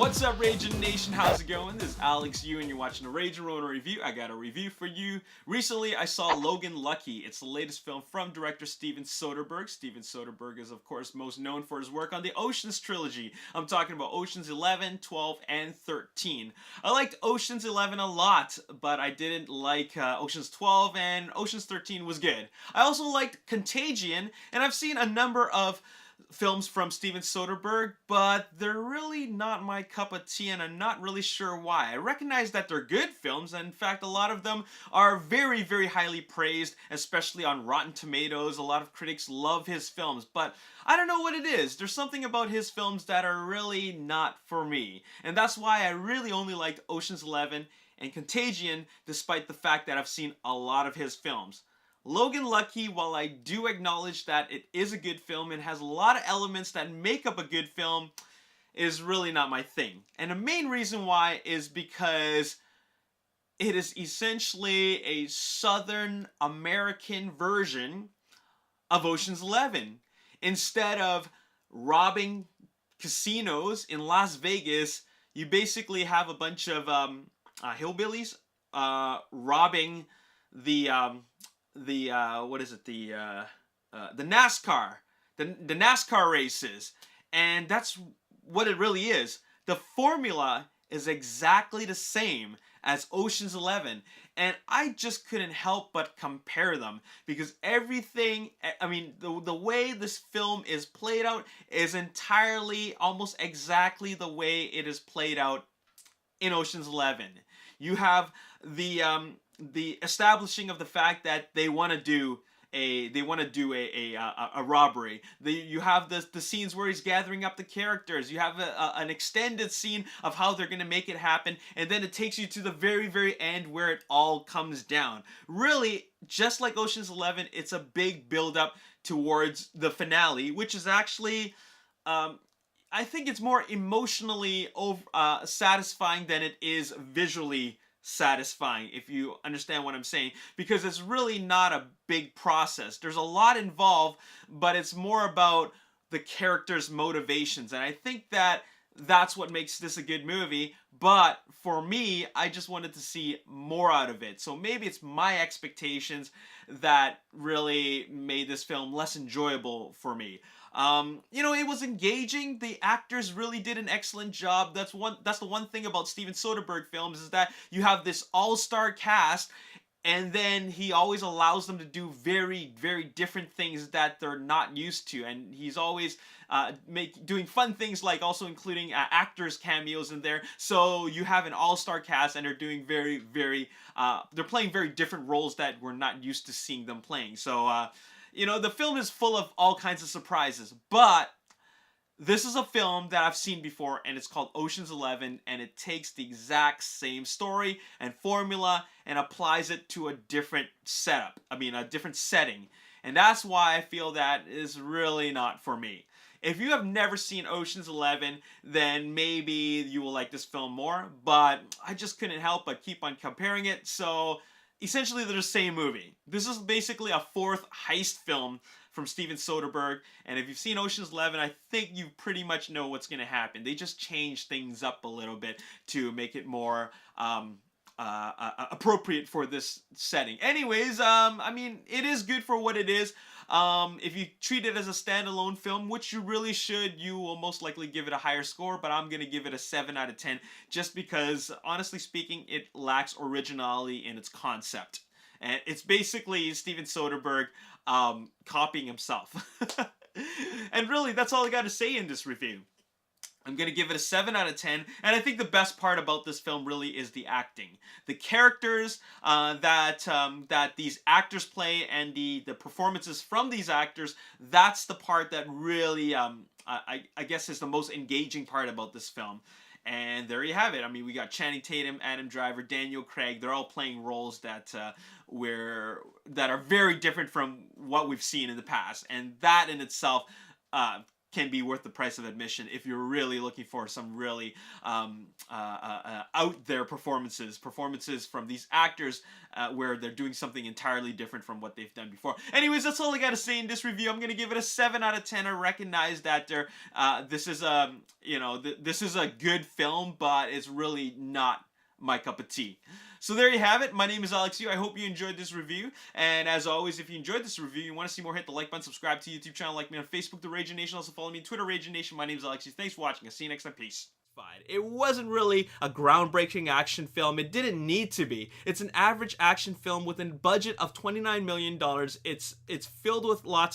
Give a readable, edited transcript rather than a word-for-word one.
What's up, Ragin Nation? How's it going? This is Alex Yu, and you're watching a Ragin Ronin review. I got a review for you. Recently, I saw Logan Lucky. It's the latest film from director Steven Soderbergh. Steven Soderbergh is, of course, most known for his work on the Oceans trilogy. I'm talking about Oceans 11, 12, and 13. I liked Oceans 11 a lot, but I didn't like Oceans 12, and Oceans 13 was good. I also liked Contagion, and I've seen a number of films from Steven Soderbergh, but they're really not my cup of tea, and I'm not really sure why. I recognize that they're good films, and in fact, a lot of them are very, very highly praised, especially on Rotten Tomatoes. A lot of critics love his films, but I don't know what it is. There's something about his films that are really not for me, and that's why I really only liked Ocean's 11 and Contagion, despite the fact that I've seen a lot of his films. Logan Lucky, while I do acknowledge that it is a good film and has a lot of elements that make up a good film, is really not my thing. And the main reason why is because it is essentially a Southern American version of Ocean's 11. Instead of robbing casinos in Las Vegas, you basically have a bunch of hillbillies robbing the NASCAR, the NASCAR races, and that's what it really is. The formula is exactly the same as Ocean's 11, and I just couldn't help but compare them because everything, I mean, the way this film is played out is entirely, almost exactly the way it is played out in Ocean's 11. You have the establishing of the fact that they want to do a robbery. You have the scenes where he's gathering up the characters. You have an extended scene of how they're going to make it happen, and then it takes you to the very, very end where it all comes down. Really, just like Ocean's 11, it's a big build-up towards the finale, which is actually, I think it's more emotionally satisfying than it is visually satisfying, if you understand what I'm saying, because it's really not a big process. There's a lot involved, but it's more about the characters' motivations, and I think that that's what makes this a good movie. But for me, I just wanted to see more out of it. So maybe it's my expectations that really made this film less enjoyable for me. You know, it was engaging. The actors really did an excellent job. That's the one thing about Steven Soderbergh films, is that you have this all-star cast, and then he always allows them to do very, very different things that they're not used to, and he's always doing fun things, like also including actors cameos in there. So you have an all-star cast, and they're doing very, very they're playing very different roles that we're not used to seeing them playing. So you know, the film is full of all kinds of surprises, but this is a film that I've seen before, and it's called Ocean's 11, and it takes the exact same story and formula and applies it to a different setup. I mean, a different setting. And that's why I feel that is really not for me. If you have never seen Ocean's 11, then maybe you will like this film more, but I just couldn't help but keep on comparing it. So essentially, they're the same movie. This is basically a fourth heist film from Steven Soderbergh, and if you've seen Ocean's 11, I think you pretty much know what's going to happen. They just change things up a little bit to make it more appropriate for this setting. Anyways, I mean, it is good for what it is. If you treat it as a standalone film, which you really should, you will most likely give it a higher score, but I'm going to give it a 7 out of 10, just because, honestly speaking, it lacks originality in its concept. And it's basically Steven Soderbergh copying himself. And really, that's all I got to say in this review. I'm going to give it a 7 out of 10, and I think the best part about this film really is the acting. The characters that these actors play, and the performances from these actors, that's the part that really, I guess, is the most engaging part about this film. And there you have it. I mean, we got Channing Tatum, Adam Driver, Daniel Craig. They're all playing roles that are very different from what we've seen in the past, and that in itself can be worth the price of admission if you're really looking for some really out there performances from these actors where they're doing something entirely different from what they've done before. Anyways, that's all I gotta say in this review. I'm gonna give it a 7 out of 10. I recognize that this is this is a good film, but it's really not my cup of tea. So there you have it. My name is Alex Yu. I hope you enjoyed this review. And as always, if you enjoyed this review, you want to see more, hit the like button, subscribe to the YouTube channel, like me on Facebook, The Ragin Nation. Also follow me on Twitter, Ragin Nation. My name is Alex Yu. Thanks for watching. I'll see you next time. Peace. It wasn't really a groundbreaking action film. It didn't need to be. It's an average action film with a budget of $29 million. It's filled with lots of